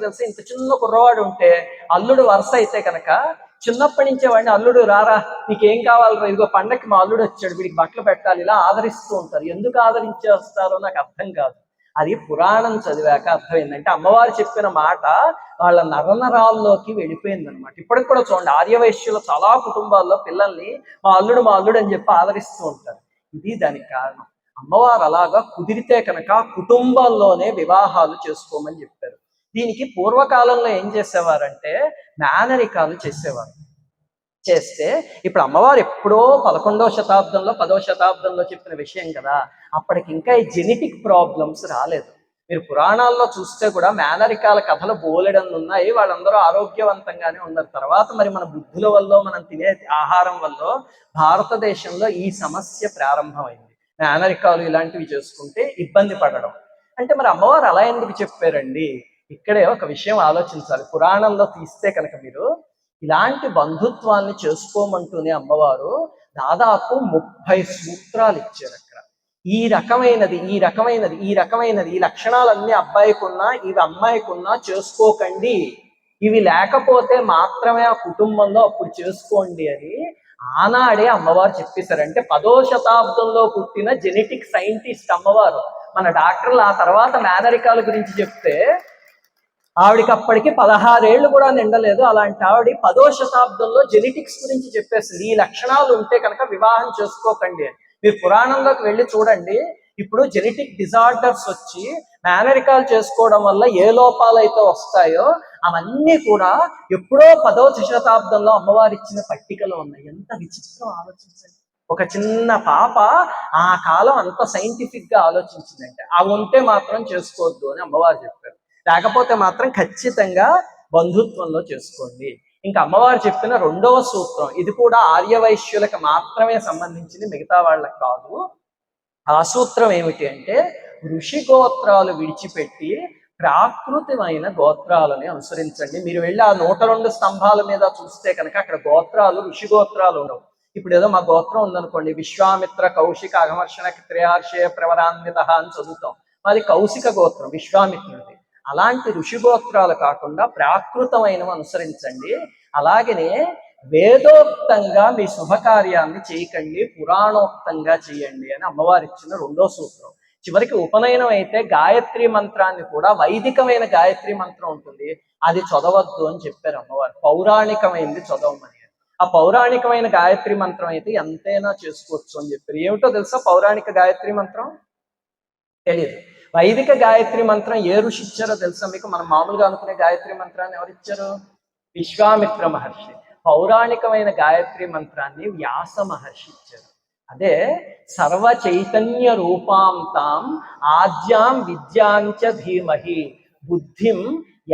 తెలుసు, ఇంత చిన్న కుర్రవాడు ఉంటే అల్లుడు వరుస అయితే కనుక చిన్నప్పటి నుంచే వాడిని అల్లుడు రారా నీకేం కావాలరా, ఇదిగో పండక్కి మా అల్లుడు వచ్చాడు వీడికి బట్టలు పెట్టాలి, ఇలా ఆదరిస్తూ ఉంటారు. ఎందుకు ఆదరించేస్తారో నాకు అర్థం కాదు. అది పురాణం చదివాక అర్థమైందంటే అమ్మవారు చెప్పిన మాట వాళ్ళ నరనరాల్లోకి వెళ్ళిపోయింది అనమాట. ఇప్పటికి కూడా చూడండి, ఆర్యవైశ్యులు చాలా కుటుంబాల్లో పిల్లల్ని మా అల్లుడు అని చెప్పి ఆదరిస్తూ ఉంటారు. ఇది దానికి కారణం. అమ్మవారు అలాగా కుదిరితే కనుక కుటుంబాల్లోనే వివాహాలు చేసుకోమని చెప్పారు. దీనికి పూర్వకాలంలో ఏం చేసేవారంటే మేనరికాలు చేసేవారు. చేస్తే ఇప్పుడు అమ్మవారు ఎప్పుడో 11వ శతాబ్దంలో 10వ శతాబ్దంలో చెప్పిన విషయం కదా, అప్పటికి ఇంకా ఈ జెనెటిక్ ప్రాబ్లమ్స్ రాలేదు. మీరు పురాణాల్లో చూస్తే కూడా మేనరికాల కథలు బోలెడన్ని ఉన్నాయి. వాళ్ళందరూ ఆరోగ్యవంతంగానే ఉన్నారు. తర్వాత మరి మన బుద్ధుల వల్ల మనం తినే ఆహారం వల్ల భారతదేశంలో ఈ సమస్య ప్రారంభమైంది. మేనరికాలు ఇలాంటివి చేసుకుంటే ఇబ్బంది పడడం. అంటే మరి అమ్మవారు అలా ఎందుకు చెప్పారండి? ఇక్కడే ఒక విషయం ఆలోచించాలి. పురాణంలో తీస్తే కనుక మీరు ఇలాంటి బంధుత్వాల్ని చేసుకోమంటూనే అమ్మవారు దాదాపు 30 సూత్రాలు ఇచ్చారు అక్కడ. ఈ రకమైనది ఈ లక్షణాలన్నీ అబ్బాయికున్నా ఇవి అమ్మాయికున్నా చేసుకోకండి, ఇవి లేకపోతే మాత్రమే ఆ కుటుంబంలో అప్పుడు చేసుకోండి అని ఆనాడే అమ్మవారు చెప్పేశారంటే 10వ శతాబ్దంలో పుట్టిన జెనెటిక్ సైంటిస్ట్ అమ్మవారు. మన డాక్టర్లు ఆ తర్వాత మేనరికాల గురించి చెప్తే ఆవిడికి అప్పటికి 16 ఏళ్ళు కూడా నిండలేదు. అలాంటి ఆవిడ 10వ శతాబ్దంలో జెనెటిక్స్ గురించి చెప్పేసింది. ఈ లక్షణాలు ఉంటే కనుక వివాహం చేసుకోకండి అని. మీరు పురాణంలోకి వెళ్ళి చూడండి, ఇప్పుడు జెనెటిక్ డిజార్డర్స్ వచ్చి మేనరికాలు చేసుకోవడం వల్ల ఏ లోపాలు అయితే వస్తాయో అవన్నీ కూడా ఎప్పుడో 10వ శతాబ్దంలో అమ్మవారు ఇచ్చిన పట్టికలో ఉన్నాయి. ఎంత విచిత్రం ఆలోచించండి. ఒక చిన్న పాప ఆ కాలం అంత సైంటిఫిక్ గా ఆలోచించిందంటే అవి ఉంటే మాత్రం చేసుకోవద్దు అని అమ్మవారు చెప్పారు. లేకపోతే మాత్రం ఖచ్చితంగా బంధుత్వంలో చేసుకోండి. ఇంకా అమ్మవారు చెప్పిన 2వ సూత్రం, ఇది కూడా ఆర్యవైశ్యులకు మాత్రమే సంబంధించింది, మిగతా వాళ్ళకి కాదు. ఆ సూత్రం ఏమిటి అంటే ఋషి గోత్రాలు విడిచిపెట్టి ప్రాకృతమైన గోత్రాలని అనుసరించండి. మీరు వెళ్ళి ఆ 102 స్తంభాల మీద చూస్తే కనుక అక్కడ గోత్రాలు ఋషి గోత్రాలు ఉండవు. ఇప్పుడు ఏదో మా గోత్రం ఉందనుకోండి, విశ్వామిత్ర కౌశిక అఘమర్షణ త్రయార్షయ ప్రవరాన్విత అని చదువుతాం. మాది కౌశిక గోత్రం, విశ్వామిత్రుడిది. అలాంటి ఋషి గోత్రాలు కాకుండా ప్రాకృతమైనవి అనుసరించండి. అలాగనే వేదోక్తంగా మీ శుభకార్యాన్ని చేయకండి, పురాణోక్తంగా చేయండి అని అమ్మవారు ఇచ్చిన 2వ సూత్రం. చివరికి ఉపనయనం అయితే గాయత్రి మంత్రాన్ని కూడా, వైదికమైన గాయత్రి మంత్రం ఉంటుంది, అది చదవద్దు అని చెప్పారు అమ్మవారు. పౌరాణికమైనది చదవమని. ఆ పౌరాణికమైన గాయత్రి మంత్రం అయితే ఎంతైనా చేసుకోవచ్చు అని చెప్పారు. ఏమిటో తెలుసా పౌరాణిక గాయత్రి మంత్రం? తెలియదు. వైదిక గాయత్రి మంత్రం ఏ ఋషి ఇచ్చారో తెలుసా మీకు? మనం మామూలుగా అనుకునే గాయత్రి మంత్రాన్ని ఎవరిచ్చారు? విశ్వామిత్ర మహర్షి. పౌరాణికమైన గాయత్రి మంత్రాన్ని వ్యాస మహర్షి ఇచ్చారు. అదే సర్వ చైతన్య రూపాంతాం ఆద్యాం విద్యాంచ ధీమహి బుద్ధిం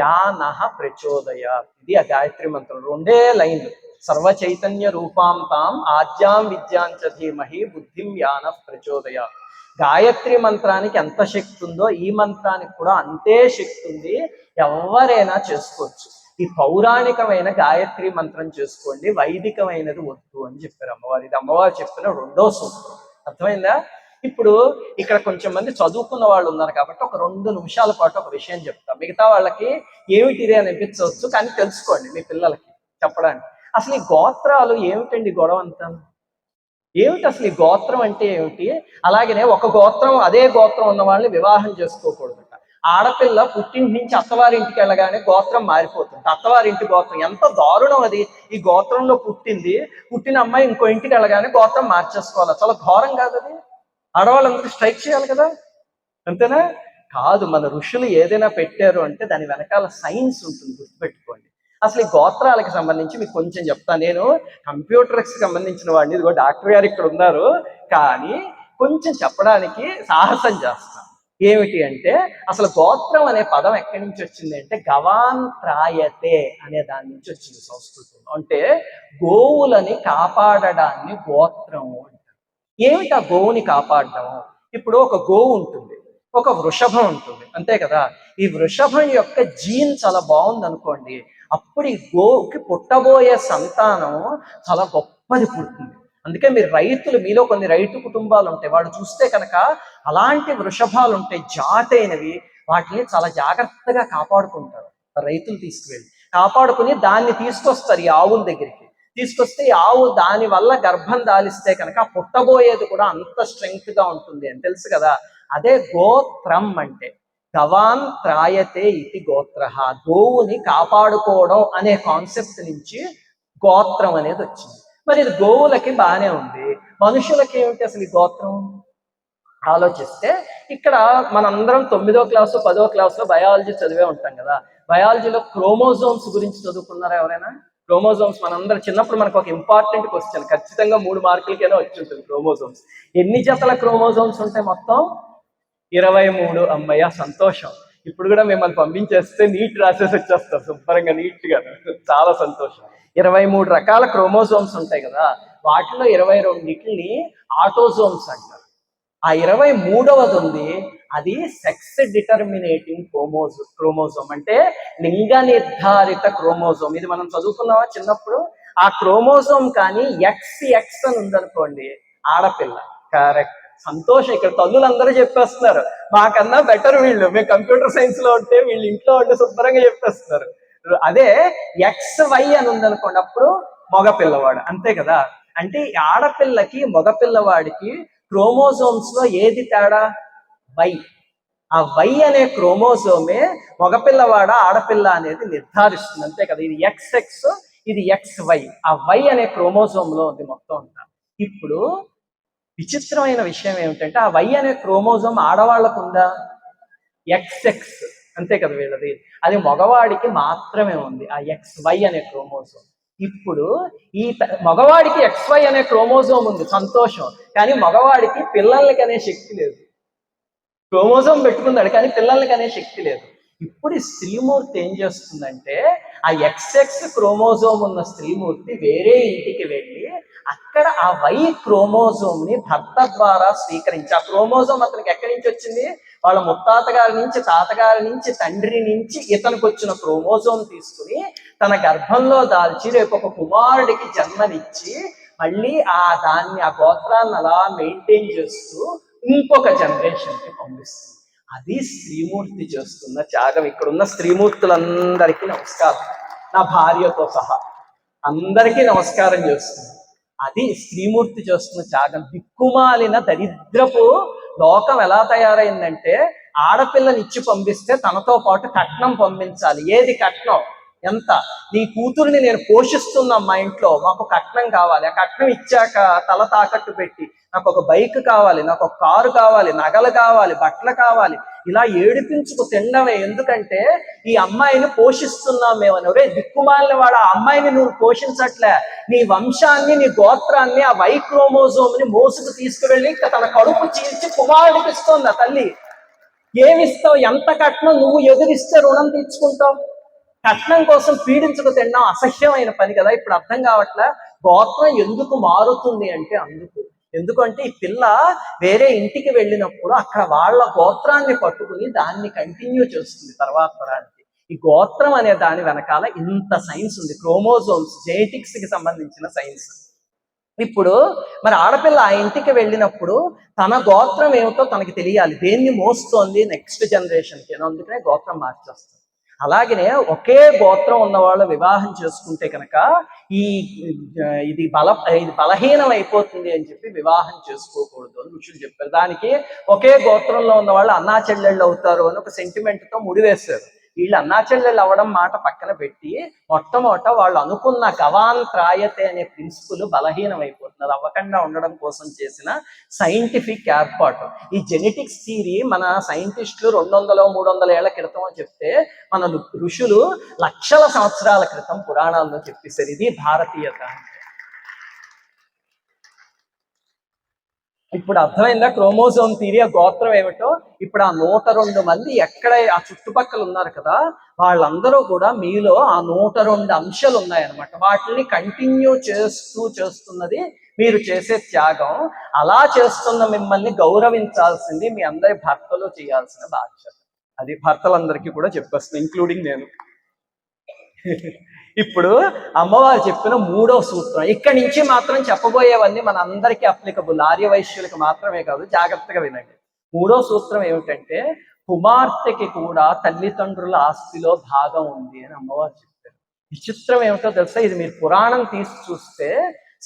యానః ప్రచోదయాత్. ఇది ఆ గాయత్రి మంత్రం 2 లైన్లు. సర్వ చైతన్య రూపాంతాం ఆద్యాం విద్యాంచ ధీమహి బుద్ధిం యానః ప్రచోదయాత్. గాయత్రి మంత్రానికి ఎంత శక్తి ఉందో ఈ మంత్రానికి కూడా అంతే శక్తి ఉంది. ఎవరైనా చేసుకోవచ్చు. ఈ పౌరాణికమైన గాయత్రి మంత్రం చేసుకోండి, వైదికమైనది వద్దు అని చెప్పారు అమ్మవారు. ఇది అమ్మవారు చెప్పిన 2వ సూత్రం. అర్థమైందా? ఇప్పుడు ఇక్కడ కొంచెం మంది చదువుకున్న వాళ్ళు ఉన్నారు కాబట్టి ఒక 2 నిమిషాల పాటు ఒక విషయం చెప్తాం. మిగతా వాళ్ళకి ఏమిటిది అని అనిపించవచ్చు, కానీ తెలుసుకోండి మీ పిల్లలకి చెప్పడానికి. అసలు ఈ గోత్రాలు ఏమిటండి గొడవ అంతా? ఏమిటి అసలు ఈ గోత్రం అంటే ఏమిటి? అలాగనే ఒక గోత్రం అదే గోత్రం ఉన్న వాళ్ళని వివాహం చేసుకోకూడదట. ఆడపిల్ల పుట్టింటి నుంచి అత్తవారింటికి వెళ్ళగానే గోత్రం మారిపోతుంది. అత్తవారింటి గోత్రం ఎంత దారుణం అది! ఈ గోత్రంలో పుట్టిన అమ్మాయి ఇంకో ఇంటికి వెళ్ళగానే గోత్రం మార్చేసుకోవాలి. చాలా ఘోరం కాదు అది? ఆడవాళ్ళందరూ స్ట్రైక్ చేయాలి కదా, అంతేనా? కాదు, మన ఋషులు ఏదైనా పెట్టారు అంటే దాని వెనకాల సైన్స్ ఉంటుంది, గుర్తుపెట్టుకోండి. అసలు ఈ గోత్రాలకు సంబంధించి మీకు కొంచెం చెప్తాను. నేను కంప్యూటర్కి సంబంధించిన వాడిని, ఇదిగో డాక్టర్ గారు ఇక్కడ ఉన్నారు, కానీ కొంచెం చెప్పడానికి సాహసం చేస్తాను. ఏమిటి అంటే అసలు గోత్రం అనే పదం ఎక్కడి నుంచి వచ్చింది అంటే గవాన్ త్రాయతే అనే దాని నుంచి వచ్చింది సంస్కృతంలో. అంటే గోవులని కాపాడడాన్ని గోత్రం అంటారు. ఏమిటి ఆ గోవుని కాపాడడం? ఇప్పుడు ఒక గోవు ఉంటుంది, ఒక వృషభం ఉంటుంది, అంతే కదా. ఈ వృషభం యొక్క జీన్ చాలా బాగుంది అనుకోండి, అప్పుడు ఈ గోవుకి పుట్టబోయే సంతానం చాలా గొప్పది పుట్టింది. అందుకే మీలో కొన్ని రైతు కుటుంబాలు ఉంటాయి, వాడు చూస్తే కనుక అలాంటి వృషభాలు ఉంటాయి, జాతైనవి, వాటిని చాలా జాగ్రత్తగా కాపాడుకుంటారు. రైతులు తీసుకువెళ్ళి కాపాడుకుని దాన్ని తీసుకొస్తారు ఈ ఆవుల దగ్గరికి. తీసుకొస్తే ఈ ఆవు దాని వల్ల గర్భం దాలిస్తే కనుక పుట్టబోయేది కూడా అంత స్ట్రెంగ్త్ గా ఉంటుంది అని తెలుసు కదా. అదే గోత్రం అంటే. గవాన్ త్రాయతే ఇది గోత్ర. గోవుని కాపాడుకోవడం అనే కాన్సెప్ట్ నుంచి గోత్రం అనేది వచ్చింది. మరి ఇది గోవులకి బాగానే ఉంది, మనుషులకి ఏమిటి అసలు ఈ గోత్రం ఆలోచిస్తే, ఇక్కడ మనందరం 9వ క్లాసు 10వ క్లాసులో బయాలజీ చదివే ఉంటాం కదా. బయాలజీలో క్రోమోజోమ్స్ గురించి చదువుకున్నారా ఎవరైనా? క్రోమోజోమ్స్ మనందరం చిన్నప్పుడు మనకు ఒక ఇంపార్టెంట్ క్వశ్చన్, ఖచ్చితంగా 3 మార్కులకైనా వచ్చి ఉంటుంది. క్రోమోజోమ్స్ ఎన్ని జతల క్రోమోజోమ్స్ ఉంటాయి? మొత్తం 23. అమ్మయ్య సంతోషం. ఇప్పుడు కూడా మిమ్మల్ని పంపించేస్తే నీట్ రాసేసి వచ్చేస్తారు శుభ్రంగా నీట్ గా. చాలా సంతోషం. 23 రకాల క్రోమోజోమ్స్ ఉంటాయి కదా. వాటిలో 22ని ఆటోజోమ్స్ అంటారు. ఆ 23వది ఉంది, అది సెక్స్ డిటర్మినేటింగ్ క్రోమోజోమ్ అంటే లింగ నిర్ధారిత క్రోమోజోమ్. ఇది మనం చదువుకున్నావా చిన్నప్పుడు? ఆ క్రోమోజోమ్ కానీ XX అని ఉందనుకోండి, ఆడపిల్ల. కరెక్ట్, సంతోషం. ఇక్కడ తల్లులందరూ చెప్పేస్తున్నారు, మాకన్నా బెటర్ వీళ్ళు. మేము కంప్యూటర్ సైన్స్ లో ఉంటే వీళ్ళు ఇంట్లో ఉంటే శుభ్రంగా చెప్పేస్తున్నారు. అదే XY అని ఉందనుకోండి, అప్పుడు మగపిల్లవాడు. అంతే కదా. అంటే ఆడపిల్లకి మగపిల్లవాడికి క్రోమోజోమ్స్ లో ఏది తేడా? వై. ఆ వై అనే క్రోమోజోమే మగపిల్లవాడ ఆడపిల్ల అనేది నిర్ధారిస్తుంది. అంతే కదా. ఇది XX, ఇది XY. ఆ వై అనే క్రోమోజోమ్ లో ఉంది మొత్తం అంతా. ఇప్పుడు విచిత్రమైన విషయం ఏమిటంటే, ఆ వై అనే క్రోమోజోమ్ ఆడవాళ్ళకు ఉందా? XX అంతే కదా వీళ్ళది. అది మగవాడికి మాత్రమే ఉంది, ఆ XY అనే క్రోమోజోమ్. ఇప్పుడు ఈ మగవాడికి XY అనే క్రోమోజోమ్ ఉంది, సంతోషం. కానీ మగవాడికి పిల్లలకి అనే శక్తి లేదు. క్రోమోజోమ్ పెట్టుకున్నాడు కానీ పిల్లలకి అనే శక్తి లేదు. ఇప్పుడు ఈ స్త్రీమూర్తి ఏం చేస్తుందంటే, ఆ XX క్రోమోజోమ్ ఉన్న స్త్రీమూర్తి వేరే ఇంటికి వెళ్ళి అక్కడ ఆ వై క్రోమోజోమ్ ని భర్త ద్వారా స్వీకరించి, ఆ క్రోమోజోమ్ అతనికి ఎక్కడి నుంచి వచ్చింది? వాళ్ళ ముత్తాత గారి నుంచి, తాతగారి నుంచి, తండ్రి నుంచి ఇతనికి వచ్చిన క్రోమోజోమ్ తీసుకుని తన గర్భంలో దాల్చి రేపు ఒక కుమారుడికి జన్మనిచ్చి మళ్ళీ దాన్ని ఆ గోత్రాన్ని అలా మెయింటైన్ చేస్తూ ఇంకొక జనరేషన్ కి పంపిస్తుంది. అది స్త్రీమూర్తి చేస్తున్న త్యాగం. ఇక్కడున్న స్త్రీమూర్తులందరికీ నమస్కారం, నా భార్యతో సహా అందరికీ నమస్కారం చేస్తుంది. అది స్త్రీమూర్తి చేస్తున్న త్యాగం. దిక్కుమాలిన దరిద్రపు లోకం ఎలా తయారైందంటే, ఆడపిల్లని ఇచ్చి పంపిస్తే తనతో పాటు కట్నం పంపించాలి. ఏది కట్నం? ఎంత? నీ కూతుర్ని నేను పోషిస్తున్నా మా ఇంట్లో, మాకు కట్నం కావాలి. ఆ కట్నం ఇచ్చాక తల తాకట్టు పెట్టి నాకు ఒక బైక్ కావాలి, నాకు ఒక కారు కావాలి, నగలు కావాలి, బట్టలు కావాలి, ఇలా ఏడిపించుకు తినడమే. ఎందుకంటే ఈ అమ్మాయిని పోషిస్తున్నాం మేమని. ఒరే దిక్కుమాలిన వాడు, ఆ అమ్మాయిని నువ్వు పోషించట్లే, నీ వంశాన్ని, నీ గోత్రాన్ని, ఆ వై క్రోమోజోమ్ ని మోసుకు తీసుకువెళ్ళి తన కడుపు చీల్చి కుమారుడికి ఇస్తోంది ఆ తల్లి. ఏమిస్తావు? ఎంత కట్నం? నువ్వు ఎదురిస్తే రుణం తీర్చుకుంటావు. కట్నం కోసం పీడించుకు తినడం అసహ్యమైన పని కదా. ఇప్పుడు అర్థం కావట్లే గోత్రం ఎందుకు మారుతుంది అంటే అందుకు. ఎందుకంటే ఈ పిల్ల వేరే ఇంటికి వెళ్ళినప్పుడు అక్కడ వాళ్ళ గోత్రాన్ని పట్టుకుని దాన్ని కంటిన్యూ చేస్తుంది తర్వాత తరానికి. ఈ గోత్రం అనే దాని వెనకాల ఇంత సైన్స్ ఉంది. క్రోమోజోమ్స్, జెనెటిక్స్ కి సంబంధించిన సైన్స్. ఇప్పుడు మరి ఆడపిల్ల ఆ ఇంటికి వెళ్ళినప్పుడు తన గోత్రం ఏమిటో తనకి తెలియాలి, దేన్ని మోస్తోంది నెక్స్ట్ జనరేషన్కి. అందుకనే గోత్రం మార్చేస్తుంది. అలాగనే ఒకే గోత్రం ఉన్న వాళ్ళు వివాహం చేసుకుంటే కనుక ఇది బలహీనం అయిపోతుంది అని చెప్పి వివాహం చేసుకోకూడదు అని ఋషులు చెప్పారు. దానికి ఒకే గోత్రంలో ఉన్న వాళ్ళు అన్నా చెల్లెళ్ళు అవుతారు అని ఒక సెంటిమెంట్ తో ముడివేశారు. వీళ్ళు అన్నా చెల్లెళ్ళు అవ్వడం మాట పక్కన పెట్టి మొట్టమొదట వాళ్ళు అనుకున్న గవాన్ త్రాయతే అనే ప్రిన్సిపుల్ బలహీనం అయిపోతుంది. అది అవ్వకుండా ఉండడం కోసం చేసిన సైంటిఫిక్ ఏర్పాటు. ఈ జెనెటిక్స్ థియరీ మన సైంటిస్టులు 200-300 ఏళ్ల క్రితం అని చెప్తే, మన ఋషులు లక్షల సంవత్సరాల క్రితం పురాణాల్లో చెప్పేశారు. ఇది భారతీయత. ఇప్పుడు అర్థమైందా క్రోమోజోమ్ థియరీ, ఆ గోత్రం ఏమిటో? ఇప్పుడు ఆ 102 మంది ఎక్కడ ఆ చుట్టుపక్కల ఉన్నారు కదా, వాళ్ళందరూ కూడా మీలో ఆ 102 అంశాలు ఉన్నాయన్నమాట. వాటిని కంటిన్యూ చేస్తున్నది మీరు చేసే త్యాగం. అలా చేస్తున్న మిమ్మల్ని గౌరవించాల్సింది మీ అందరి భర్తలు చేయాల్సిన బాధ్యత. అది భర్తలందరికీ కూడా చెప్పేస్తుంది, ఇంక్లూడింగ్ నేను. ఇప్పుడు అమ్మవారు చెప్పిన 3వ సూత్రం. ఇక్కడి నుంచి మాత్రం చెప్పబోయేవన్నీ మన అందరికీ అప్లికబుల్, ఆర్యవైశ్యులకు మాత్రమే కాదు. జాగ్రత్తగా వినండి. 3వ సూత్రం ఏమిటంటే, కుమార్తెకి కూడా తల్లిదండ్రుల ఆస్తిలో భాగం ఉంది అని అమ్మవారు చెప్పారు. విచిత్రం ఏమిటో తెలుసా, ఇది మీరు పురాణం తీసి చూస్తే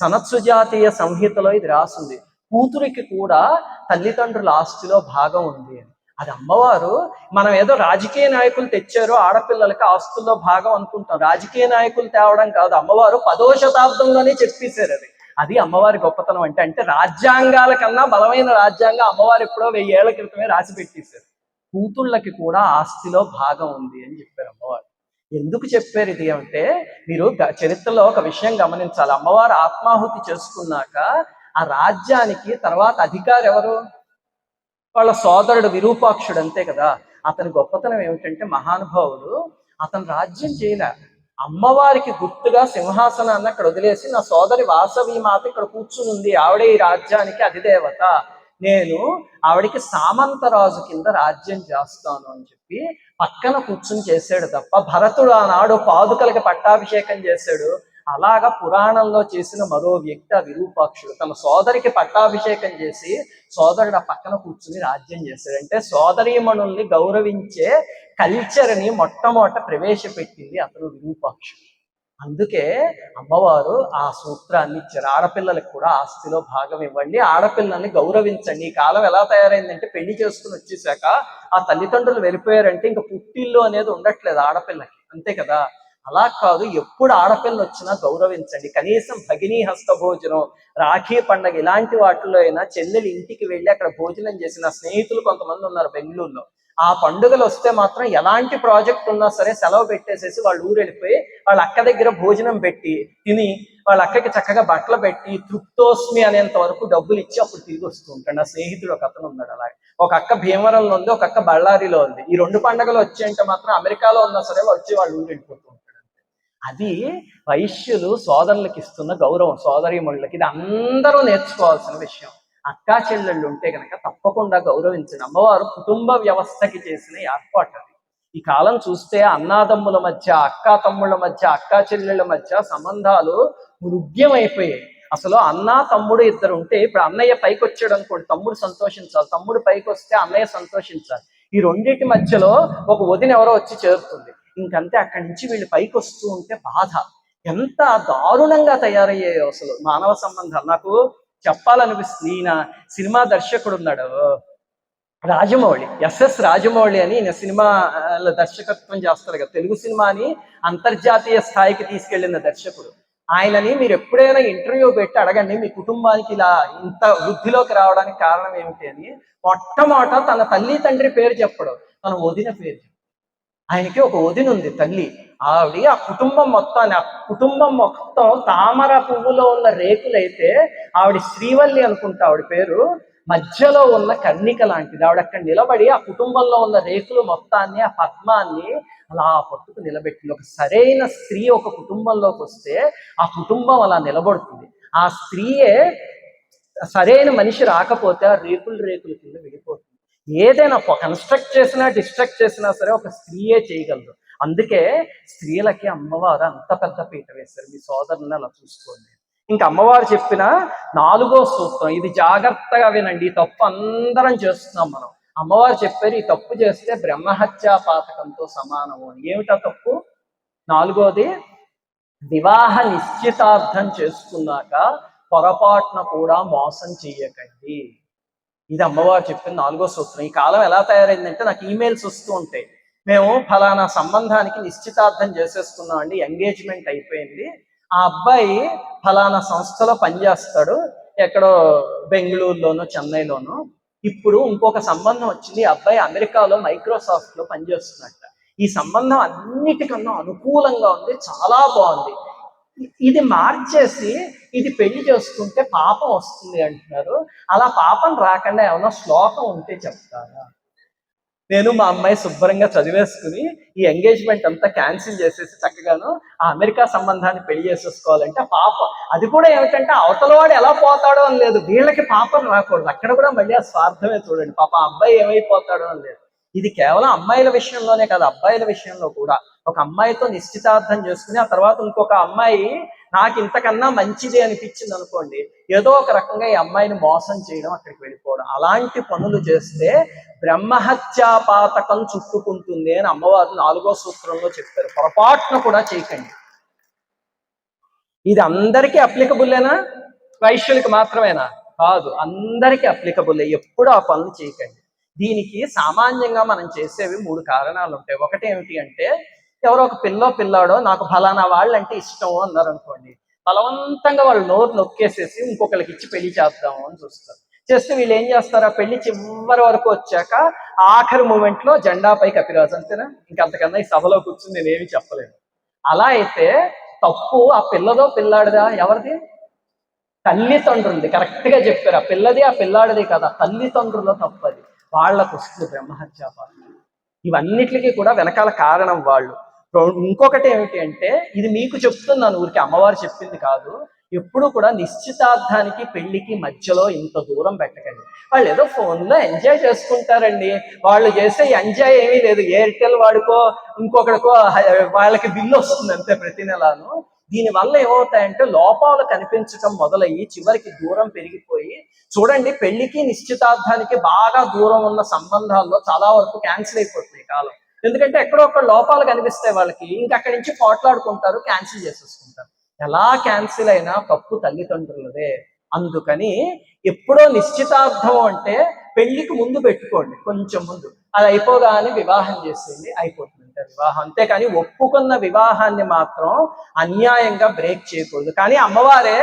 సనత్సుజాతీయ సంహితలో ఇది రాసింది. కూతురికి కూడా తల్లిదండ్రుల ఆస్తిలో భాగం ఉంది అని. అది అమ్మవారు, మనం ఏదో రాజకీయ నాయకులు తెచ్చారు ఆడపిల్లలకి ఆస్తుల్లో భాగం అనుకుంటాం. రాజకీయ నాయకులు తేవడం కాదు, అమ్మవారు 10వ శతాబ్దంలోనే చెప్పేశారు అది. అది అమ్మవారి గొప్పతనం అంటే. అంటే రాజ్యాంగాల కన్నా బలమైన రాజ్యాంగం అమ్మవారు ఎప్పుడో 1000 ఏళ్ల క్రితమే రాసి పెట్టేశారు. కూతుళ్ళకి కూడా ఆస్తిలో భాగం ఉంది అని చెప్పారు అమ్మవారు. ఎందుకు చెప్పారు ఇది అంటే, మీరు చరిత్రలో ఒక విషయం గమనించాలి. అమ్మవారు ఆత్మాహుతి చేసుకున్నాక ఆ రాజ్యానికి తర్వాత అధికారి ఎవరు? వాళ్ళ సోదరుడు విరూపాక్షుడు, అంతే కదా. అతని గొప్పతనం ఏమిటంటే, మహానుభావుడు అతను రాజ్యం చేయలే, అమ్మవారికి గుర్తుగా సింహాసనాన్ని అక్కడ వదిలేసి, నా సోదరి వాసవి మాత ఇక్కడ కూర్చుని ఉంది, ఆవిడే ఈ రాజ్యానికి అధిదేవత, నేను ఆవిడికి సామంతరాజు కింద రాజ్యం చేస్తాను అని చెప్పి పక్కన కూర్చుని చేశాడు తప్ప, భరతుడు ఆనాడు పాదుకలకి పట్టాభిషేకం చేశాడు. అలాగా పురాణంలో చేసిన మరో వ్యక్తి ఆ విరూపాక్షుడు. తన సోదరికి పట్టాభిషేకం చేసి సోదరుడు ఆ పక్కన కూర్చుని రాజ్యం చేశాడు. అంటే సోదరీమణుల్ని గౌరవించే కల్చర్ని మొట్టమొదట ప్రవేశపెట్టింది అతను విరూపాక్షుడు. అందుకే అమ్మవారు ఆ సూత్రాన్ని ఇచ్చారు, ఆడపిల్లలకు కూడా ఆస్తిలో భాగం ఇవ్వండి, ఆడపిల్లల్ని గౌరవించండి. ఈ కాలం ఎలా తయారైందంటే, పెళ్లి చేసుకుని వచ్చేసాక ఆ తల్లిదండ్రులు వెళ్ళిపోయారంటే ఇంకా పుట్టిల్లు అనేది ఉండట్లేదు ఆడపిల్లకి, అంతే కదా. అలా కాదు, ఎప్పుడు ఆడపిల్లలు వచ్చినా గౌరవించండి. కనీసం భగినీ హస్త భోజనం, రాఖీ పండగ ఇలాంటి వాటిలో అయినా చెల్లెలు ఇంటికి వెళ్ళి అక్కడ భోజనం చేసిన స్నేహితులు కొంతమంది ఉన్నారు బెంగళూరులో. ఆ పండుగలు వస్తే మాత్రం ఎలాంటి ప్రాజెక్ట్ ఉన్నా సరే సెలవు పెట్టేసేసి వాళ్ళు ఊరు వెళ్ళిపోయి వాళ్ళ అక్క దగ్గర భోజనం పెట్టి తిని, వాళ్ళ అక్కకి చక్కగా బట్టలు పెట్టి తృప్తోస్మి అనేంత వరకు డబ్బులు ఇచ్చి అప్పుడు తిరిగి వస్తూ ఉంటాడు. నా స్నేహితుడు ఒక అతను ఉన్నాడు అలాగే. ఒక అక్క భీమవరంలో ఉంది, ఒక అక్క బళ్ళారిలో ఉంది. ఈ 2 పండుగలు వచ్చేంటే మాత్రం అమెరికాలో ఉన్నా సరే వచ్చి వాళ్ళు ఊరు వెళ్ళిపోతూ ఉంటాడు. అది వైశ్యులు సోదరులకు ఇస్తున్న గౌరవం, సోదరీమణులకి. ఇది అందరూ నేర్చుకోవాల్సిన విషయం. అక్కా చెల్లెళ్ళు ఉంటే కనుక తప్పకుండా గౌరవించండి. అమ్మవారు కుటుంబ వ్యవస్థకి చేసిన ఏర్పాటు అది. ఈ కాలం చూస్తే అన్నాదమ్ముల మధ్య, అక్కా తమ్ముళ్ళ మధ్య, అక్కా చెల్లెళ్ళ మధ్య సంబంధాలు మృగ్యమైపోయాయి. అసలు అన్న తమ్ముడు ఇద్దరు ఉంటే, ఇప్పుడు అన్నయ్య పైకి వచ్చాడు అనుకోండి, తమ్ముడు సంతోషించాలి, తమ్ముడు పైకి వస్తే అన్నయ్య సంతోషించాలి. ఈ రెండింటి మధ్యలో ఒక వదిన ఎవరో వచ్చి చేరుతుంది, ఇంకంతే. అక్కడి నుంచి వీళ్ళు పైకి వస్తూ ఉంటే బాధ. ఎంత దారుణంగా తయారయ్యాయో అసలు మానవ సంబంధాలు. నాకు చెప్పాలనిపిస్తుంది. ఈయన సినిమా దర్శకుడు ఉన్నాడు రాజమౌళి, ఎస్ఎస్ రాజమౌళి అని. ఈయన సినిమా దర్శకత్వం చేస్తారు కదా, తెలుగు సినిమాని అంతర్జాతీయ స్థాయికి తీసుకెళ్లిన దర్శకుడు. ఆయనని మీరు ఎప్పుడైనా ఇంటర్వ్యూ పెట్టి అడగండి, మీ కుటుంబానికి ఇలా ఇంత వృద్ధిలోకి రావడానికి కారణం ఏమిటి అని. మొట్టమొదట తన తల్లి తండ్రి పేరు చెప్పడు, తన వదిన పేరు. ఆయనకి ఒక వదిన ఉంది తల్లి. ఆవిడ ఆ కుటుంబం మొత్తం తామర పువ్వులో ఉన్న రేకులైతే ఆవిడ శ్రీవల్లి అనుకుంటా ఆవిడ పేరు, మధ్యలో ఉన్న కర్ణిక లాంటిది. ఆవిడ అక్కడ నిలబడి ఆ కుటుంబంలో ఉన్న రేకులు మొత్తాన్ని, ఆ పద్మాన్ని అలా పట్టుకు నిలబెట్టింది. ఒక సరైన స్త్రీ ఒక కుటుంబంలోకి వస్తే ఆ కుటుంబం అలా నిలబడుతుంది. ఆ స్త్రీయే సరైన మనిషి రాకపోతే ఆ రేకులు కింద విడిపోతుంది. ఏదైనా కన్స్ట్రక్ట్ చేసినా డిస్ట్రక్ట్ చేసినా సరే ఒక స్త్రీయే చేయగలదు. అందుకే స్త్రీలకి అమ్మవారు అంత పెద్ద పీట వేశారు. మీ సోదరుని అలా చూసుకోండి. ఇంకా అమ్మవారు చెప్పిన 4వ సూత్రం, ఇది జాగ్రత్తగా వినండి. ఈ తప్పు అందరం చేస్తున్నాం మనం. అమ్మవారు చెప్పారు, ఈ తప్పు చేస్తే బ్రహ్మహత్యా పాతకంతో సమానము అని. ఏమిటా తప్పు? 4వది, వివాహ నిశ్చితార్థం చేసుకున్నాక పొరపాటున కూడా మోసం చెయ్యకండి. ఇది అమ్మవారు చెప్పిన 4వ సూత్రం. ఈ కాలం ఎలా తయారైందంటే, నాకు ఈమెయిల్స్ వస్తూ ఉంటాయి, మేము ఫలానా సంబంధానికి నిశ్చితార్థం చేసేసుకున్నాం అండి, ఎంగేజ్మెంట్ అయిపోయింది, ఆ అబ్బాయి ఫలానా సంస్థలో పనిచేస్తాడు, ఎక్కడో బెంగళూరులోనో చెన్నైలోనో. ఇప్పుడు ఇంకొక సంబంధం వచ్చింది, ఈ అబ్బాయి అమెరికాలో మైక్రోసాఫ్ట్ లో పనిచేస్తున్నట్ట. ఈ సంబంధం అన్నిటికన్నా అనుకూలంగా ఉంది, చాలా బాగుంది, ఇది మార్చేసి ఇది పెళ్లి చేసుకుంటే పాపం వస్తుంది అంటున్నారు. అలా పాపం రాకుండా ఏమన్నా శ్లోకం ఉంటే చెప్తారా? నేను మా అమ్మాయి శుభ్రంగా చదివేసుకుని ఈ ఎంగేజ్మెంట్ అంతా క్యాన్సిల్ చేసేసి చక్కగాను ఆ అమెరికా సంబంధాన్ని పెళ్లి చేసేసుకోవాలంటే పాపం. అది కూడా ఏమిటంటే, అవతలవాడు ఎలా పోతాడో అని లేదు, వీళ్ళకి పాపం రాకూడదు. అక్కడ కూడా మళ్ళీ ఆ స్వార్థమే చూడండి. పాప అబ్బాయి ఏమైపోతాడో అని లేదు. ఇది కేవలం అమ్మాయిల విషయంలోనే కాదు, అబ్బాయిల విషయంలో కూడా. ఒక అమ్మాయితో నిశ్చితార్థం చేసుకుని ఆ తర్వాత ఇంకొక అమ్మాయి నాకు ఇంతకన్నా మంచిది అనిపించింది అనుకోండి, ఏదో ఒక రకంగా ఈ అమ్మాయిని మోసం చేయడం, అక్కడికి వెళ్ళిపోవడం, అలాంటి పనులు చేస్తే బ్రహ్మహత్యా పాతకం చుట్టుకుంటుంది అని అమ్మవారు 4వ సూత్రంలో చెప్పారు. పొరపాటున కూడా చేయకండి. ఇది అందరికీ అప్లికబుల్లేనా? వైశ్యులకి మాత్రమేనా? కాదు, అందరికీ అప్లికబుల్లే. ఎప్పుడు ఆ పనులు చేయకండి. దీనికి సామాన్యంగా మనం చేసేవి 3 కారణాలు ఉంటాయి. ఒకటి ఏమిటి అంటే, ఎవరో ఒక పిల్లాడో నాకు ఫలానా వాళ్ళంటే ఇష్టం అన్నారు అనుకోండి, బలవంతంగా వాళ్ళు నోరు నొక్కేసేసి ఇంకొకరికి ఇచ్చి పెళ్లి చేద్దాము అని చూస్తారు. చేస్తే వీళ్ళు ఏం చేస్తారు, ఆ పెళ్లి చివరి వరకు వచ్చాక ఆఖరి మూమెంట్ లో జెండాపై కపిరాజు, అంతేనా? ఇంకంతకన్నా ఈ సభలో కూర్చుని నేనేమి చెప్పలేను. అలా అయితే తప్పు ఆ పిల్లదో పిల్లాడిదా, ఎవరిది? తల్లిదండ్రులది. కరెక్ట్ గా చెప్పారు. ఆ పిల్లది ఆ పిల్లాడిది కదా, తల్లిదండ్రుల తప్పది. వాళ్ళకు వస్తుంది బ్రహ్మహత్యా పాతకం. ఇవన్నిటికీ కూడా వెనకాల కారణం వాళ్ళు. ఇంకొకటి ఏమిటి అంటే, ఇది మీకు చెప్తున్నాను, ఊరికి అమ్మవారు చెప్పింది కాదు. ఎప్పుడు కూడా నిశ్చితార్థానికి పెళ్లికి మధ్యలో ఇంత దూరం పెట్టకండి. వాళ్ళు ఏదో ఫోన్లో ఎంజాయ్ చేసుకుంటారండి. వాళ్ళు చేసే ఎంజాయ్ ఏమీ లేదు. ఎయిర్టెల్ వాడికో ఇంకొకటికో వాళ్ళకి బిల్లు వస్తుంది అంతే ప్రతి నెలను. దీనివల్ల ఏమవుతాయంటే లోపాలు కనిపించడం మొదలయ్యి చివరికి దూరం పెరిగిపోయి, చూడండి పెళ్లికి నిశ్చితార్థానికి బాగా దూరం ఉన్న సంబంధాల్లో చాలా వరకు క్యాన్సిల్ అయిపోతున్నాయి కాలం. ఎందుకంటే ఎక్కడో ఒక లోపాలు కనిపిస్తాయి వాళ్ళకి, ఇంకక్కడి నుంచి పోట్లాడుకుంటారు, క్యాన్సిల్ చేసేసుకుంటారు. ఎలా క్యాన్సిల్ అయినా తప్పు తల్లిదండ్రులదే. అందుకని ఎప్పుడో నిశ్చితార్థం అంటే పెళ్లికి ముందు పెట్టుకోండి, కొంచెం ముందు. అది అయిపోగానే వివాహం చేసేయండి, అయిపోతుంది వివాహం. అంతేకాని ఒప్పుకున్న వివాహాన్ని మాత్రం అన్యాయంగా బ్రేక్ చేయకూడదు. కానీ అమ్మవారు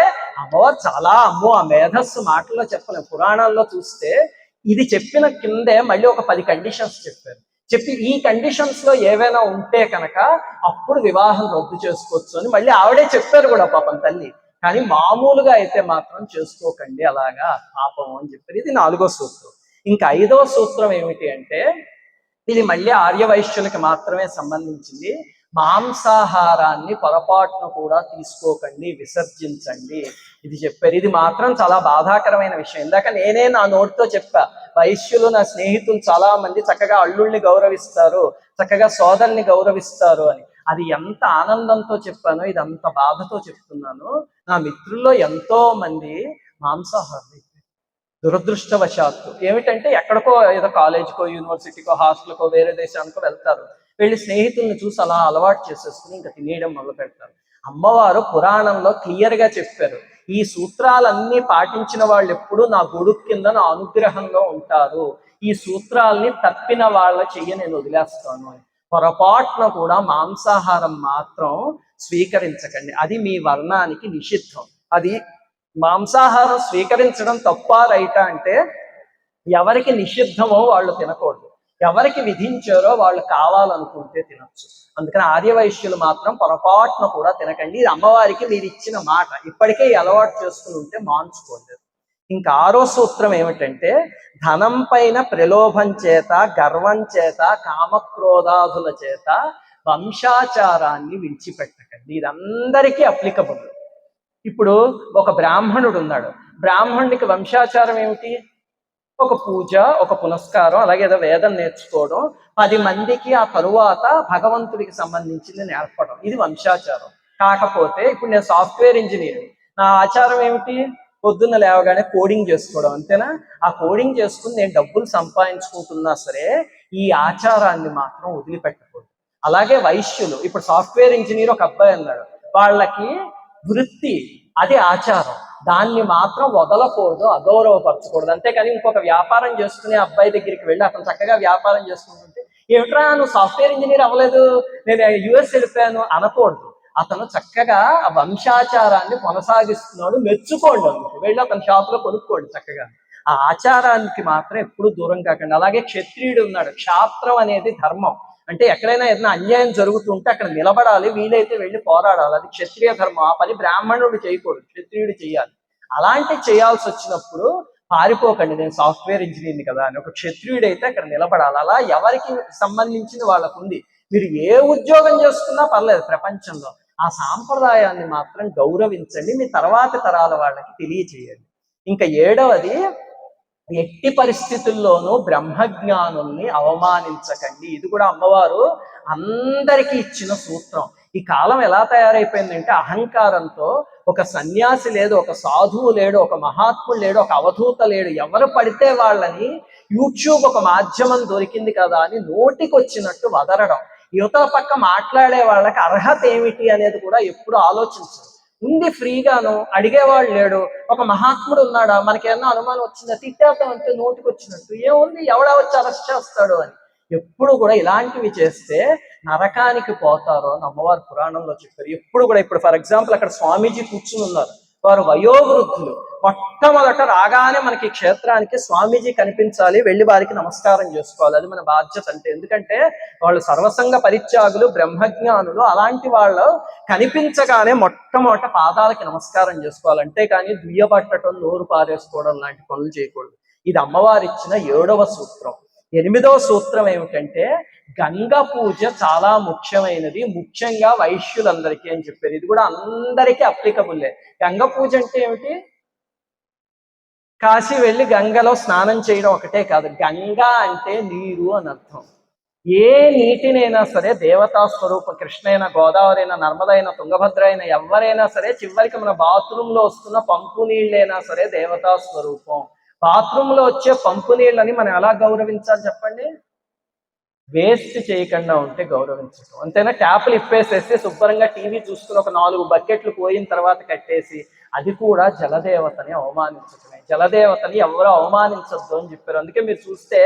చాలా ఆ మేధస్సు మాటల్లో చెప్పలేం. పురాణాల్లో చూస్తే ఇది చెప్పిన కిందే మళ్ళీ ఒక 10 కండిషన్స్ చెప్పారు. చెప్పి ఈ కండిషన్స్ లో ఏవైనా ఉంటే కనుక అప్పుడు వివాహం రద్దు చేసుకోవచ్చు అని మళ్ళీ ఆవిడే చెప్పారు కూడా పాపం తల్లి. కానీ మామూలుగా అయితే మాత్రం చేసుకోకండి అలాగా, పాపం అని చెప్పారు. ఇది 4వ సూత్రం. ఇంకా 5వ సూత్రం ఏమిటి అంటే, ఇది మళ్ళీ ఆర్యవైశ్యులకి మాత్రమే సంబంధించింది. మాంసాహారాన్ని పొరపాటును కూడా తీసుకోకండి, విసర్జించండి. ఇది చెప్పారు. ఇది మాత్రం చాలా బాధాకరమైన విషయం. ఇందాక నేనే నా నోటితో చెప్పా, వైశ్యులు నా స్నేహితులు చాలా మంది చక్కగా అల్లుల్ని గౌరవిస్తారు, చక్కగా సోదరుల్ని గౌరవిస్తారు అని. అది ఎంత ఆనందంతో చెప్పానో ఇది అంత బాధతో చెప్తున్నాను. నా మిత్రుల్లో ఎంతో మంది మాంసాహారులు దురదృష్టవశాత్తు. ఏమిటంటే ఎక్కడికో ఏదో కాలేజ్కో యూనివర్సిటీకో హాస్టల్కో వేరే దేశానికో వెళ్తారు, వెళ్ళి స్నేహితుల్ని చూసి అలా అలవాటు చేసేసుకుని ఇంకా తినేయడం మొదలు పెడతారు. అమ్మవారు పురాణంలో క్లియర్ గా చెప్పారు, ఈ సూత్రాలన్నీ పాటించిన వాళ్ళు ఎప్పుడు నా గొడుగు కింద నా అనుగ్రహంలో ఉంటారు, ఈ సూత్రాల్ని తప్పిన వాళ్ళ చెయ్యి నేను వదిలేస్తాను అని. పొరపాటున కూడా మాంసాహారం మాత్రం స్వీకరించకండి, అది మీ వర్ణానికి నిషిద్ధం. అది మాంసాహారం స్వీకరించడం తప్పా రైటా అంటే, ఎవరికి నిషిద్ధమో వాళ్ళు తినకూడదు, ఎవరికి విధించారో వాళ్ళు కావాలనుకుంటే తినచ్చు. అందుకని ఆర్యవైశ్యులు మాత్రం పొరపాటున కూడా తినకండి. ఇది అమ్మవారికి మీరు ఇచ్చిన మాట, ఇప్పటికే ఈ అలవాటు చేసుకుని ఉంటే మాంచుకోండి. ఇంకా 6వ సూత్రం ఏమిటంటే, ధనం పైన ప్రలోభం చేత, గర్వం చేత, కామక్రోధాదుల చేత వంశాచారాన్ని విడిచిపెట్టకండి. ఇది అందరికీ అప్లికబుల్. ఇప్పుడు ఒక బ్రాహ్మణుడు ఉన్నాడు, బ్రాహ్మణుడికి వంశాచారం ఏమిటి? ఒక పూజ, ఒక పునస్కారం, అలాగే ఏదో వేదం నేర్చుకోవడం, 10 మందికి ఆ తరువాత భగవంతుడికి సంబంధించింది నేర్పడం, ఇది వంశాచారం. కాకపోతే ఇప్పుడు నేను సాఫ్ట్వేర్ ఇంజనీర్, నా ఆచారం ఏమిటి? పొద్దున్న లేవగానే కోడింగ్ చేసుకోవడం, అంతేనా? ఆ కోడింగ్ చేసుకుని నేను డబ్బులు సంపాదించుకుంటున్నా సరే ఈ ఆచారాన్ని మాత్రం వదిలిపెట్టకూడదు. అలాగే వైశ్యులు, ఇప్పుడు సాఫ్ట్వేర్ ఇంజనీర్ ఒక అబ్బాయి అన్నాడు, వాళ్ళకి వృత్తి అది ఆచారం, దాన్ని మాత్రం వదలకూడదు, అగౌరవపరచకూడదు. అంతేకాని ఇంకొక వ్యాపారం చేసుకునే అబ్బాయి దగ్గరికి వెళ్ళి అతను చక్కగా వ్యాపారం చేసుకుంటుంటే, ఏమిట్రా నువ్వు సాఫ్ట్వేర్ ఇంజనీర్ అవ్వలేదు, నేను US వెళ్ళిపోయాను అనకూడదు. అతను చక్కగా ఆ వంశాచారాన్ని కొనసాగిస్తున్నాడు, మెచ్చుకోండి, అందుకు వెళ్ళి అతని షాపులో కొనుక్కోండి చక్కగా. ఆ ఆచారానికి మాత్రం ఎప్పుడు దూరం కాకండి. అలాగే క్షత్రియుడు ఉన్నాడు, క్షాత్రం అనేది ధర్మం. అంటే ఎక్కడైనా ఏదైనా అన్యాయం జరుగుతుంటే అక్కడ నిలబడాలి, వీలైతే వెళ్ళి పోరాడాలి, అది క్షత్రియ ధర్మం. ఆ పని బ్రాహ్మణుడు చేయకూడదు, క్షత్రియుడు చేయాలి. అలాంటి చేయాల్సి వచ్చినప్పుడు పారిపోకండి, నేను సాఫ్ట్వేర్ ఇంజనీర్ని కదా అని. ఒక క్షత్రియుడైతే అక్కడ నిలబడాలి. అలా ఎవరికి సంబంధించిన వాళ్ళకు ఉంది. మీరు ఏ ఉద్యోగం చేసుకున్నా పర్లేదు ప్రపంచంలో, ఆ సాంప్రదాయాన్ని మాత్రం గౌరవించండి, మీ తర్వాతి తరాల వాళ్ళకి తెలియచేయండి. ఇంకా 7వది, ఎట్టి పరిస్థితుల్లోనూ బ్రహ్మజ్ఞానుల్ని అవమానించకండి. ఇది కూడా అమ్మవారు అందరికీ ఇచ్చిన సూత్రం. ఈ కాలం ఎలా తయారైపోయిందంటే, అహంకారంతో ఒక సన్యాసి లేడు, ఒక సాధువు లేడు, ఒక మహాత్ముడు లేడు, ఒక అవధూత లేడు, ఎవరు పడితే వాళ్ళని యూట్యూబ్ ఒక మాధ్యమం దొరికింది కదా అని నోటికి వచ్చినట్టు వదలడం. యువతల పక్క మాట్లాడే వాళ్ళకి అర్హత ఏమిటి అనేది కూడా ఎప్పుడు ఆలోచించరు. ఉంది ఫ్రీగాను, అడిగేవాళ్ళు లేడు. ఒక మహాత్ముడు ఉన్నాడా, మనకేమన్నా అనుమానం వచ్చిందా, తిట్టేద్దాం అంటే నోటికి వచ్చినట్టు, ఏముంది ఎవడా వచ్చి అరెస్ట్ చేస్తాడు అని. ఎప్పుడు కూడా ఇలాంటివి చేస్తే నరకానికి పోతారు అని అమ్మవారు పురాణంలో చెప్పారు. ఎప్పుడు కూడా, ఇప్పుడు ఫర్ ఎగ్జాంపుల్ అక్కడ స్వామీజీ కూర్చుని ఉన్నారు, వారు వయోవృద్ధులు. మొట్టమొదట రాగానే మనకి క్షేత్రానికి స్వామీజీ కనిపించాలి, వెళ్ళి వారికి నమస్కారం చేసుకోవాలి, అది మన బాధ్యత. అంటే ఎందుకంటే వాళ్ళు సర్వసంగ పరిత్యాగులు, బ్రహ్మజ్ఞానులు. అలాంటి వాళ్ళు కనిపించగానే మొట్టమొదట పాదాలకి నమస్కారం చేసుకోవాలి. అంతేకాని దుయ్యబట్టడం, నోరు పారేసుకోవడం లాంటి పనులు చేయకూడదు. ఇది అమ్మవారు ఇచ్చిన 7వ సూత్రం. 8వ సూత్రం ఏమిటంటే గంగ పూజ చాలా ముఖ్యమైనది, ముఖ్యంగా వైశ్యులందరికీ అని చెప్పారు. ఇది కూడా అందరికీ అప్లికబుల్లే. గంగ పూజ అంటే ఏమిటి? కాశీ వెళ్ళి గంగలో స్నానం చేయడం ఒకటే కాదు. గంగా అంటే నీరు అని అర్థం. ఏ నీటినైనా సరే దేవతా స్వరూపం. కృష్ణ అయినా, గోదావరి అయినా, నర్మద అయినా, తుంగభద్ర అయినా, ఎవరైనా సరే చివరికి మన బాత్రూంలో వస్తున్న పంపు నీళ్ళైనా సరే దేవతా స్వరూపం. బాత్రూంలో వచ్చే పంపు నీళ్ళని మనం ఎలా గౌరవించాలి చెప్పండి? వేస్ట్ చేయకుండా ఉంటే గౌరవించడం. అంతేనా? ట్యాప్లు ఇప్పేసేసి శుభ్రంగా టీవీ చూసుకుని ఒక 4 బకెట్లు పోయిన తర్వాత కట్టేసి, అది కూడా జలదేవతని అవమానించడమే. జలదేవతని ఎవరు అవమానించద్దు అని చెప్పారు. అందుకే మీరు చూస్తే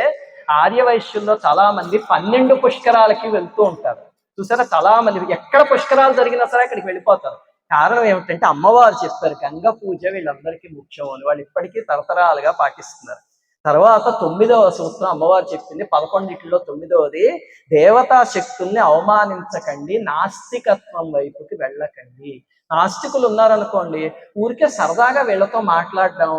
ఆర్యవైశ్యుల్లో చాలా మంది 12 పుష్కరాలకి వెళ్తూ ఉంటారు. చూసారా, చాలా మంది ఎక్కడ పుష్కరాలు జరిగినా సరే అక్కడికి వెళ్ళిపోతారు. కారణం ఏమిటంటే అమ్మవారు చెప్పారు గంగ పూజ వీళ్ళందరికీ ముఖ్యం అని. వాళ్ళు ఇప్పటికీ తరతరాలుగా పాటిస్తున్నారు. తర్వాత 9వ సూత్రం అమ్మవారు చెప్పింది, 11టిలో 9వది, దేవతా శక్తుల్ని అవమానించకండి, నాస్తికత్వం వైపుకి వెళ్ళకండి. నాస్తికులు ఉన్నారనుకోండి, ఊరికే సరదాగా వీళ్ళతో మాట్లాడడం,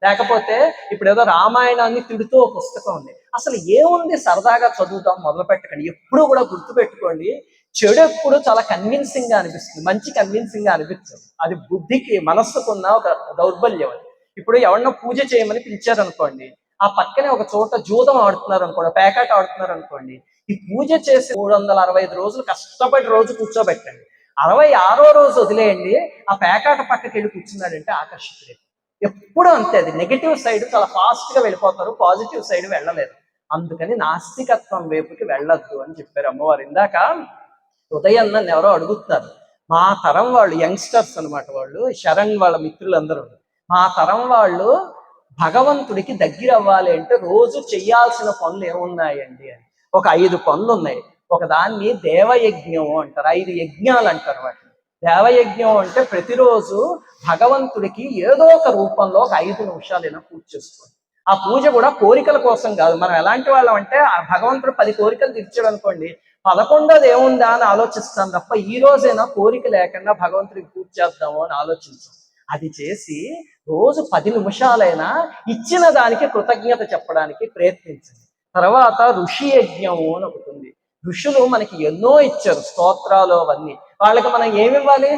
లేకపోతే ఇప్పుడు ఏదో రామాయణాన్ని తిడుతూ ఒక పుస్తకం ఉంది, అసలు ఏముంది సరదాగా చదువుతాం మొదలు పెట్టకండి. ఎప్పుడు కూడా గుర్తుపెట్టుకోండి, చెడు ఎప్పుడు చాలా కన్విన్సింగ్ గా అనిపిస్తుంది, మంచి కన్విన్సింగ్ గా అనిపిస్తుంది. అది బుద్ధికి, మనస్సుకున్న ఒక దౌర్బల్యం. అది ఇప్పుడు ఎవరినో పూజ చేయమని పిలిచారనుకోండి, ఆ పక్కనే ఒక చోట జూదం ఆడుతున్నారు అనుకోండి, పేకాట ఆడుతున్నారు అనుకోండి, ఈ పూజ చేసి 365 రోజులు కష్టపడి రోజు కూర్చోబెట్టండి, 66వ రోజు వదిలేయండి, ఆ పేకాట పక్కకి వెళ్ళి కూర్చున్నాడంటే ఆకర్షితుడే. ఎప్పుడు అంతే, అది నెగిటివ్ సైడ్ చాలా ఫాస్ట్ గా వెళ్ళిపోతారు, పాజిటివ్ సైడ్ వెళ్ళలేరు. అందుకని నాస్తికత్వం వైపుకి వెళ్ళొద్దు అని చెప్పారు అమ్మవారు. ఇందాక ఉదయం నన్ను ఎవరో అడుగుతున్నారు, మా తరం వాళ్ళు, యంగ్స్టర్స్ అనమాట వాళ్ళు, శరణ్ వాళ్ళ మిత్రులందరూ, మా తరం వాళ్ళు భగవంతుడికి దగ్గర అవ్వాలి అంటే రోజు చెయ్యాల్సిన పనులు ఏమున్నాయండి అని. ఒక 5 పనులు ఉన్నాయి. ఒక దాన్ని దేవయజ్ఞం అంటారు, 5 యజ్ఞాలు అంటారు వాటిని. దేవయజ్ఞం అంటే ప్రతిరోజు భగవంతుడికి ఏదో ఒక రూపంలో ఒక 5 నిమిషాలైనా పూజ చేసుకోండి. ఆ పూజ కూడా కోరికల కోసం కాదు. మనం ఎలాంటి వాళ్ళం అంటే, ఆ భగవంతుడు 10 కోరికలు తీర్చాడు అనుకోండి, 11వది ఏముందా అని ఆలోచిస్తాం తప్ప ఈ రోజైనా కోరిక లేకుండా భగవంతుడికి పూజ చేద్దాము అని ఆలోచించాం. అది చేసి రోజు 10 నిమిషాలైనా ఇచ్చిన దానికి కృతజ్ఞత చెప్పడానికి ప్రయత్నించండి. తర్వాత ఋషి యజ్ఞము అని ఒకటి ఉంది. ఋషులు మనకి ఎన్నో ఇచ్చారు, స్తోత్రాలు అవన్నీ. వాళ్ళకి మనం ఏమి ఇవ్వాలి?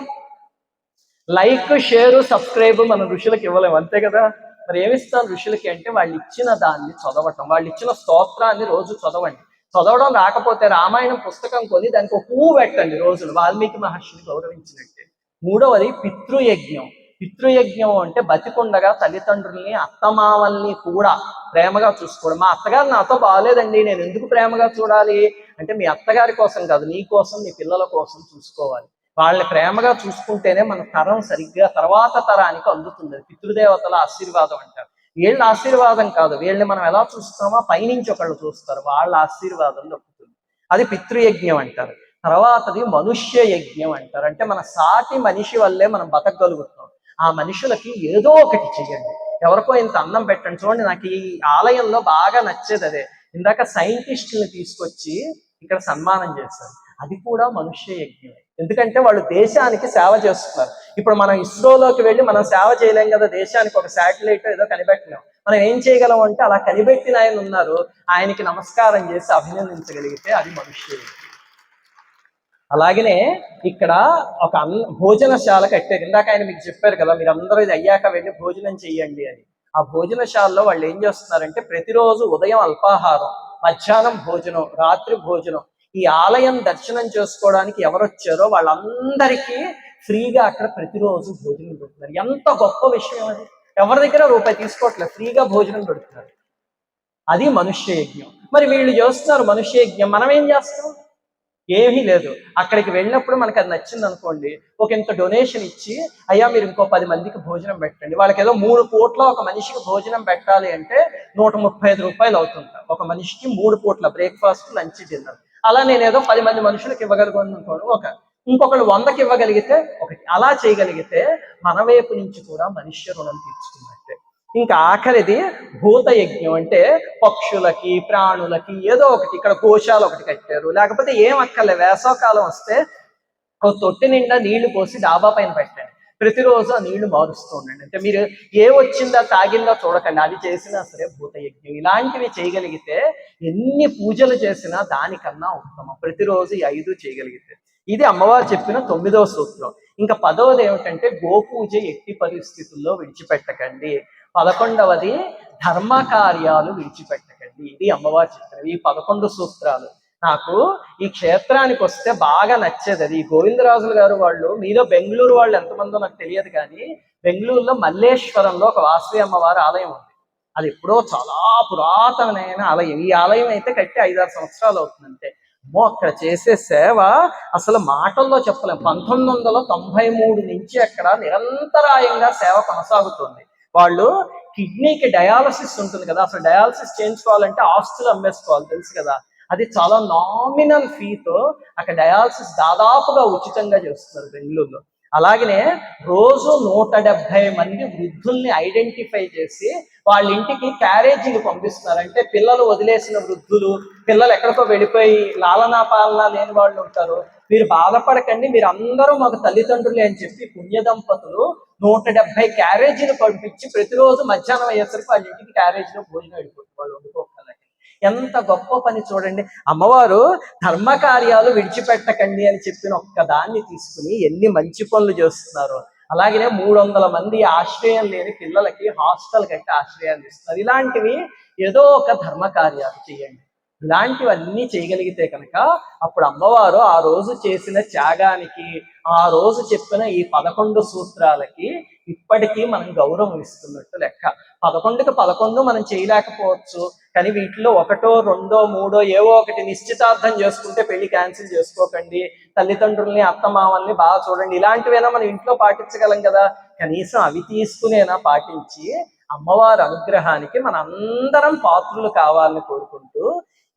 లైక్, షేరు, సబ్స్క్రైబ్ మనం ఋషులకు ఇవ్వలేము, అంతే కదా. మరి ఏమిస్తాం ఋషులకి అంటే, వాళ్ళు ఇచ్చిన దాన్ని చదవటం, వాళ్ళు ఇచ్చిన స్తోత్రాన్ని రోజు చదవండి. చదవడం రాకపోతే రామాయణం పుస్తకం కొని దానికి ఒక పువ్వు పెట్టండి రోజులు, వాల్మీకి మహర్షిని గౌరవించినట్టే. 3వది పితృయజ్ఞం. పితృయజ్ఞం అంటే బతికుండగా తల్లిదండ్రుల్ని, అత్తమామల్ని కూడా ప్రేమగా చూసుకోవడం. మా అత్తగారు నాతో బాగలేదండి, నేను ఎందుకు ప్రేమగా చూడాలి అంటే, మీ అత్తగారి కోసం కాదు, నీ కోసం, నీ పిల్లల కోసం చూసుకోవాలి. వాళ్ళని ప్రేమగా చూసుకుంటేనే మన తరం సరిగ్గా తర్వాత తరానికి అందుతుంది. పితృదేవతల ఆశీర్వాదం అంటారు. వీళ్ళ ఆశీర్వాదం కాదు, వీళ్ళని మనం ఎలా చూస్తామో పైనుంచి ఒకళ్ళు చూస్తారు, వాళ్ళ ఆశీర్వాదం దొరుకుతుంది. అది పితృయజ్ఞం అంటారు. తర్వాతది మనుష్య యజ్ఞం అంటారు. అంటే మన సాటి మనిషి వల్లే మనం బతకగలుగుతాం. ఆ మనుషులకి ఏదో ఒకటి చెయ్యండి. ఎవరికో ఇంత అన్నం పెట్టండి. చూడండి, నాకు ఈ ఆలయంలో బాగా నచ్చేది అదే. ఇందాక సైంటిస్టుల్ని తీసుకొచ్చి ఇక్కడ సన్మానం చేశారు, అది కూడా మనుష్య యజ్ఞమే. ఎందుకంటే వాళ్ళు దేశానికి సేవ చేస్తున్నారు. ఇప్పుడు మనం ఇస్రోలోకి వెళ్ళి మనం సేవ చేయలేం కదా, దేశానికి ఒక శాటిలైట్ ఏదో కనిపెట్టినాం. మనం ఏం చేయగలం అంటే, అలా కనిపెట్టిన ఆయన ఉన్నారు, ఆయనకి నమస్కారం చేసి అభినందించగలిగితే అది మనుష్య యజ్ఞం. అలాగనే ఇక్కడ ఒక భోజనశాల కట్టారు. ఇందాక ఆయన మీకు చెప్పారు కదా, మీరు అందరూ ఇది అయ్యాక వెళ్ళి భోజనం చెయ్యండి అని. ఆ భోజనశాలలో వాళ్ళు ఏం చేస్తున్నారంటే, ప్రతిరోజు ఉదయం అల్పాహారం, మధ్యాహ్నం భోజనం, రాత్రి భోజనం, ఈ ఆలయం దర్శనం చేసుకోవడానికి ఎవరు వచ్చారో వాళ్ళందరికీ ఫ్రీగా అక్కడ ప్రతిరోజు భోజనం పెడుతున్నారు. ఎంత గొప్ప విషయం అది! ఎవరి దగ్గర రూపాయి తీసుకోవట్లేదు, ఫ్రీగా భోజనం పెడుతున్నారు. అది మనుష్య యజ్ఞం. మరి వీళ్ళు చేస్తున్నారు మనుష్య యజ్ఞం, మనం ఏం చేస్తాం? ఏమీ లేదు. అక్కడికి వెళ్ళినప్పుడు మనకు అది నచ్చింది అనుకోండి, ఒక ఇంత డొనేషన్ ఇచ్చి అయ్యా మీరు ఇంకో 10 మందికి భోజనం పెట్టండి. వాళ్ళకి ఏదో 3 పూట్ల ఒక మనిషికి భోజనం పెట్టాలి అంటే ₹135 అవుతుంది. ఒక మనిషికి 3 పూట్ల బ్రేక్ఫాస్ట్, లంచ్, డిన్నర్. అలా నేనేదో 10 మంది మనుషులకు ఇవ్వగలుగుతాను అనుకోండి, ఇంకొకళ్ళు 100కి ఇవ్వగలిగితే ఒకటి. అలా చేయగలిగితే మన వైపు నుంచి కూడా మనుష్య రుణం తీర్చుకున్నట్టే. ఇంకా ఆఖరిది భూత యజ్ఞం. అంటే పక్షులకి, ప్రాణులకి ఏదో ఒకటి, ఇక్కడ కోశాలు ఒకటి కట్టారు, లేకపోతే ఏం అక్కర్లే, వేసవకాలం వస్తే ఒక తొట్టి నిండా నీళ్లు పోసి డాబా పైన పెట్టండి. ప్రతిరోజు ఆ నీళ్లు మారుస్తూ ఉండండి. అంటే మీరు ఏ వచ్చిందా తాగిందా చూడకండి, అది చేసినా సరే భూత యజ్ఞం. ఇలాంటివి చేయగలిగితే ఎన్ని పూజలు చేసినా దానికన్నా ఉత్తమం, ప్రతిరోజు ఈ 5 చేయగలిగితే. ఇది అమ్మవారు చెప్పిన 9వ సూత్రం. ఇంకా 10వది ఏమిటంటే గోపూజ ఎట్టి పరిస్థితుల్లో విడిచిపెట్టకండి. 11వది ధర్మ కార్యాలు విడిచిపెట్టకండి. ఇది అమ్మవారు చెప్పినవి ఈ 11 సూత్రాలు. నాకు ఈ క్షేత్రానికి వస్తే బాగా నచ్చేది అది. గోవిందరాజులు గారు వాళ్ళు, మీలో బెంగళూరు వాళ్ళు ఎంతమందో నాకు తెలియదు కానీ, బెంగళూరులో మల్లేశ్వరంలో ఒక వాసవి అమ్మవారి ఆలయం ఉంది. అది ఎప్పుడో చాలా పురాతనమైన ఆలయం. ఈ ఆలయం అయితే కట్టి 5-6 సంవత్సరాలు అవుతుందంటే, అమ్మో అక్కడ చేసే సేవ అసలు మాటల్లో చెప్పలేం. 1993 నుంచి అక్కడ నిరంతరాయంగా సేవ కొనసాగుతుంది. వాళ్ళు కిడ్నీకి డయాలసిస్ ఉంటుంది కదా, అసలు డయాలసిస్ చేయించుకోవాలంటే ఆస్తులు అమ్మేసుకోవాలి, తెలుసు కదా. అది చాలా నామినల్ ఫీతో అక్కడ డయాలసిస్ దాదాపుగా ఉచితంగా చేస్తున్నారు బెంగళూరులో. అలాగనే రోజు 170 మంది వృద్ధుల్ని ఐడెంటిఫై చేసి వాళ్ళ ఇంటికి క్యారేజీలు పంపిస్తున్నారు. అంటే పిల్లలు వదిలేసిన వృద్ధులు, పిల్లలు ఎక్కడికో వెళ్ళిపోయి లాలనా పాలన లేని వాళ్ళు ఉంటారు, మీరు బాధపడకండి, మీరు అందరూ మాకు తల్లిదండ్రులే అని చెప్పి పుణ్య దంపతులు 170 క్యారేజీలు పంపించి ప్రతిరోజు మధ్యాహ్నం అయ్యేసరికి వాళ్ళ ఇంటికి క్యారేజీలో భోజనం వెళ్ళిపోతుంది వాళ్ళు వండుకోగలరు. ఎంత గొప్ప పని చూడండి. అమ్మవారు ధర్మ కార్యాలు విడిచిపెట్టకండి అని చెప్పిన ఒక్కదాన్ని తీసుకుని ఎన్ని మంచి పనులు చేస్తున్నారు. అలాగనే 300 మంది ఆశ్రయం లేని పిల్లలకి హాస్టల్ కట్టి ఆశ్రయాన్ని ఇస్తున్నారు. ఇలాంటివి ఏదో ఒక ధర్మ కార్యాలు చేయండి. ఇలాంటివన్నీ చేయగలిగితే కనుక అప్పుడు అమ్మవారు ఆ రోజు చేసిన త్యాగానికి, ఆ రోజు చెప్పిన ఈ 11 సూత్రాలకి ఇప్పటికీ మనం గౌరవం ఇస్తున్నట్టు లెక్క. 11కి 11 మనం చేయలేకపోవచ్చు, కానీ వీటిలో 1, 2, 3 ఏవో ఒకటి నిశ్చితార్థం చేసుకుంటే పెళ్లి క్యాన్సిల్ చేసుకోకండి, తల్లిదండ్రుల్ని అత్తమామల్ని బాగా చూడండి, ఇలాంటివైనా మనం ఇంట్లో పాటించగలం కదా. కనీసం అవి తీసుకునేనా పాటించి అమ్మవారి అనుగ్రహానికి మన అందరం పాత్రులు కావాలని కోరుకుంటూ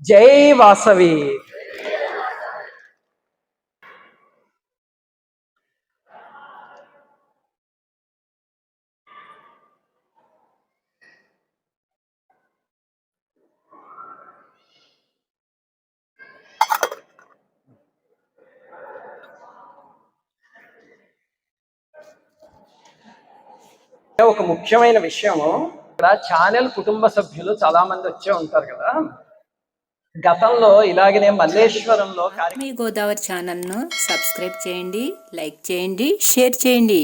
జై వాసవి. ఒక ముఖ్యమైన విషయము, ఇక్కడ ఛానల్ కుటుంబ సభ్యులు చాలా మంది వచ్చే ఉంటారు కదా. గతంలో ఇలాగనే మల్లేశ్వరంలో మీ గోదావరి ఛానల్ను సబ్స్క్రైబ్ చేయండి, లైక్ చేయండి, షేర్ చేయండి.